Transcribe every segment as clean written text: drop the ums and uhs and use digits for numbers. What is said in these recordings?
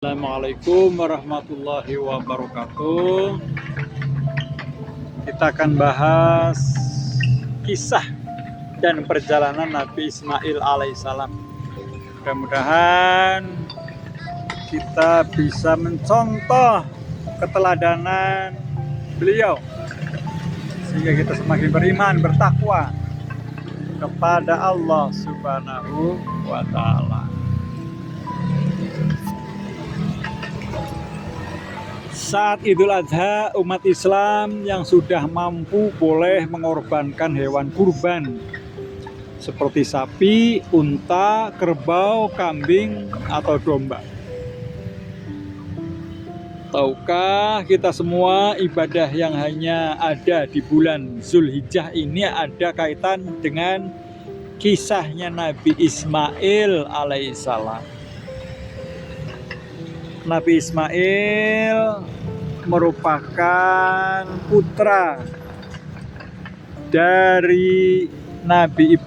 Assalamualaikum warahmatullahi wabarakatuh. Kita akan bahas kisah dan perjalanan Nabi Ismail alaihissalam. Mudah-mudahan kita bisa mencontoh keteladanan beliau sehingga kita semakin beriman, bertakwa kepada Allah Subhanahu wa Ta'ala. Saat Idul Adha, umat Islam yang sudah mampu boleh mengorbankan hewan kurban seperti sapi, unta, kerbau, kambing, atau domba. Tahukah kita semua ibadah yang hanya ada di bulan Zulhijjah ini ada kaitan dengan kisahnya Nabi Ismail alaihissalam. Nabi Ismail merupakan putra dari Nabi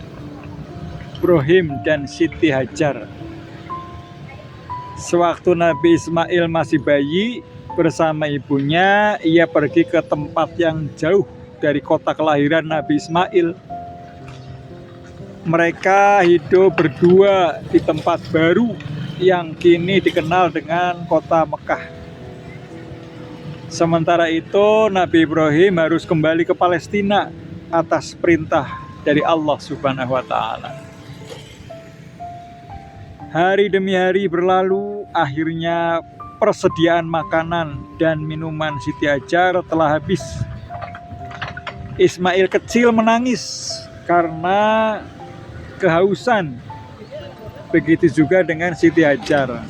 Ibrahim dan Siti Hajar. Sewaktu Nabi Ismail masih bayi, bersama ibunya ia pergi ke tempat yang jauh dari kota kelahiran Nabi Ismail. Mereka hidup berdua di tempat baru yang kini dikenal dengan kota Mekah. Sementara itu Nabi Ibrahim harus kembali ke Palestina atas perintah dari Allah Subhanahu wa Ta'ala. Hari demi hari berlalu, akhirnya persediaan makanan dan minuman Siti Hajar telah habis. Ismail kecil menangis karena kehausan. Begitu juga dengan Siti Hajar.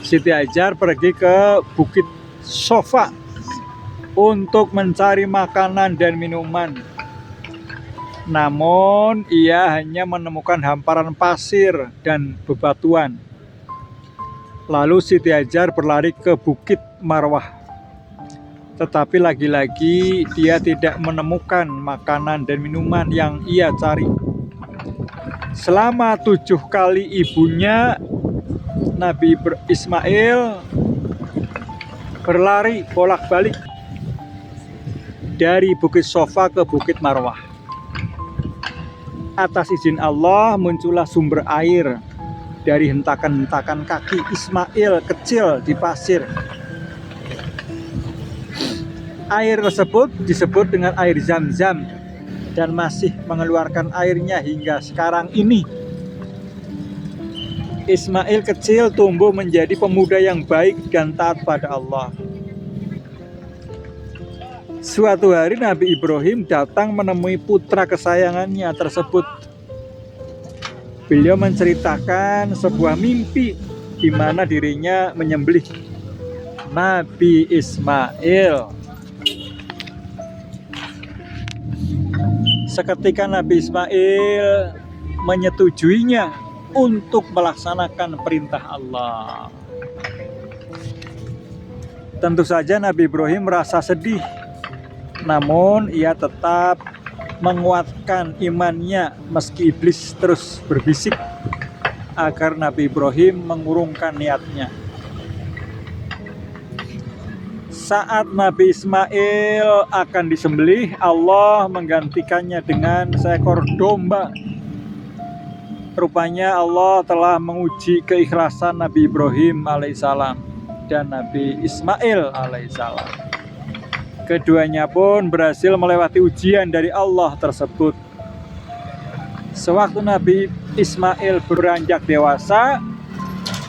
Siti Hajar pergi ke Bukit Sofa untuk mencari makanan dan minuman. Namun ia hanya menemukan hamparan pasir dan bebatuan. Lalu Siti Hajar berlari ke Bukit Marwah. Tetapi lagi-lagi dia tidak menemukan makanan dan minuman yang ia cari. Selama 7 kali ibunya Nabi Ismail berlari bolak-balik dari Bukit Sofa ke Bukit Marwah. Atas izin Allah muncullah sumber air dari hentakan-hentakan kaki Ismail kecil di pasir. Air tersebut disebut dengan air Zam-Zam dan masih mengeluarkan airnya hingga sekarang ini. Ismail kecil tumbuh menjadi pemuda yang baik dan taat pada Allah. Suatu hari Nabi Ibrahim datang menemui putra kesayangannya tersebut. Beliau menceritakan sebuah mimpi di mana dirinya menyembelih Nabi Ismail. Seketika Nabi Ismail menyetujuinya untuk melaksanakan perintah Allah. Tentu saja Nabi Ibrahim merasa sedih, namun ia tetap menguatkan imannya meski iblis terus berbisik agar Nabi Ibrahim mengurungkan niatnya. Saat Nabi Ismail akan disembelih, Allah menggantikannya dengan seekor domba. Rupanya Allah telah menguji keikhlasan Nabi Ibrahim alaihissalam dan Nabi Ismail alaihissalam. Keduanya pun berhasil melewati ujian dari Allah tersebut. Sewaktu Nabi Ismail beranjak dewasa,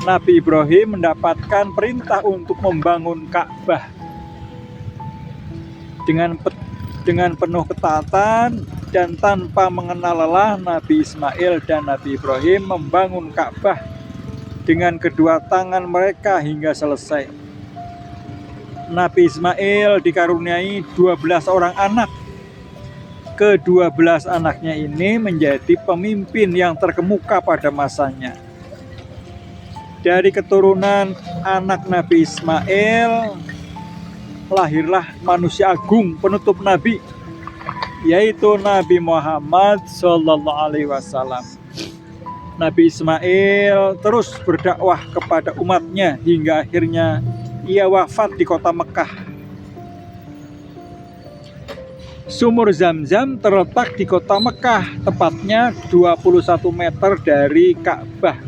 Nabi Ibrahim mendapatkan perintah untuk membangun Ka'bah. Dengan penuh ketaatan dan tanpa mengenal lelah, Nabi Ismail dan Nabi Ibrahim membangun Ka'bah dengan kedua tangan mereka hingga selesai. Nabi Ismail dikaruniai 12 orang anak. Ke-12 anaknya ini menjadi pemimpin yang terkemuka pada masanya. Dari keturunan anak Nabi Ismail lahirlah manusia agung penutup Nabi, yaitu Nabi Muhammad SAW. Nabi Ismail terus berdakwah kepada umatnya hingga akhirnya ia wafat di kota Mekah. Sumur Zam-Zam terletak di kota Mekah, tepatnya 21 meter dari Ka'bah.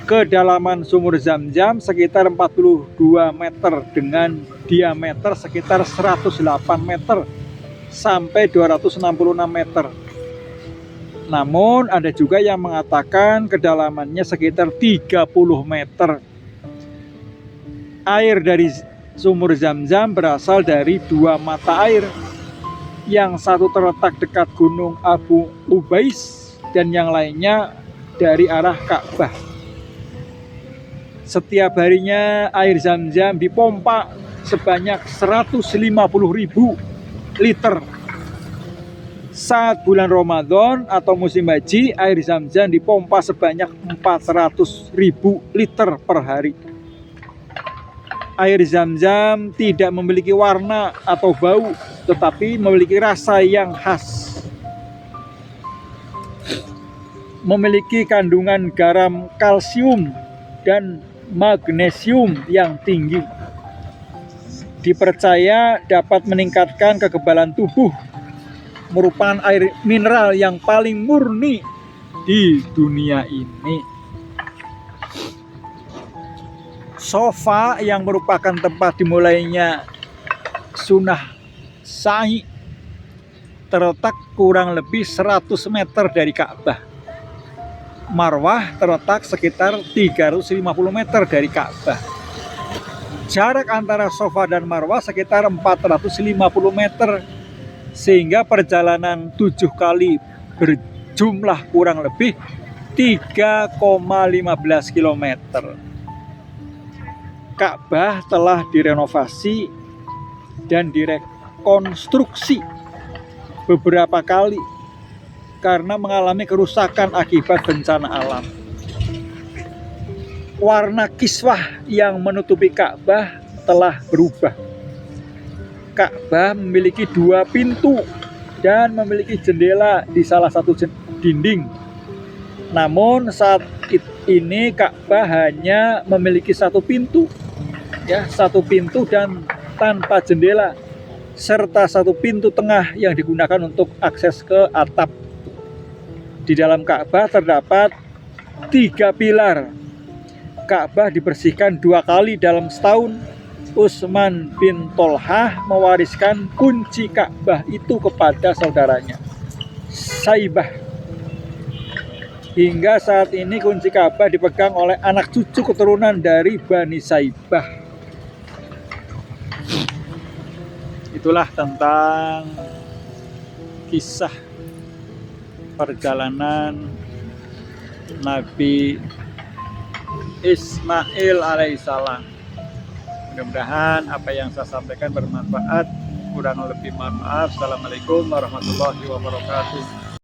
Kedalaman sumur Zam-Zam sekitar 42 meter dengan diameter sekitar 108 meter sampai 266 meter. Namun ada juga yang mengatakan kedalamannya sekitar 30 meter. Air dari sumur Zam-Zam berasal dari dua mata air. Yang satu terletak dekat gunung Abu Ubais dan yang lainnya dari arah Ka'bah. Setiap harinya air Zam-Zam dipompa sebanyak 150.000 liter. Saat bulan Ramadan atau musim haji, air Zam-Zam dipompa sebanyak 400.000 liter per hari. Air Zam-Zam tidak memiliki warna atau bau, tetapi memiliki rasa yang khas. Memiliki kandungan garam kalsium dan magnesium yang tinggi. Dipercaya dapat meningkatkan kekebalan tubuh. Merupakan air mineral yang paling murni di dunia ini. Sofa yang merupakan tempat dimulainya sunnah sa'i terletak kurang lebih 100 meter dari Ka'bah. Marwah terletak sekitar 350 meter dari Ka'bah. Jarak antara Sofa dan Marwah sekitar 450 meter, sehingga perjalanan 7 kali berjumlah kurang lebih 3,15 km. Ka'bah telah direnovasi dan direkonstruksi beberapa kali karena mengalami kerusakan akibat bencana alam. Warna kiswah yang menutupi Ka'bah telah berubah. Ka'bah memiliki 2 pintu dan memiliki jendela di salah satu dinding. Namun saat ini Ka'bah hanya memiliki 1 pintu, ya, 1 pintu dan tanpa jendela, serta 1 pintu tengah yang digunakan untuk akses ke atap. Di dalam Ka'bah terdapat 3 pilar. Ka'bah dibersihkan 2 kali dalam setahun. Utsman bin Tolhah mewariskan kunci Ka'bah itu kepada saudaranya, Saibah. Hingga saat ini kunci Ka'bah dipegang oleh anak cucu keturunan dari Bani Saibah. Itulah tentang kisah perjalanan Nabi Ismail alaihissalam. Mudah-mudahan apa yang saya sampaikan bermanfaat. Kurang lebih mohon maaf. Assalamualaikum warahmatullahi wabarakatuh.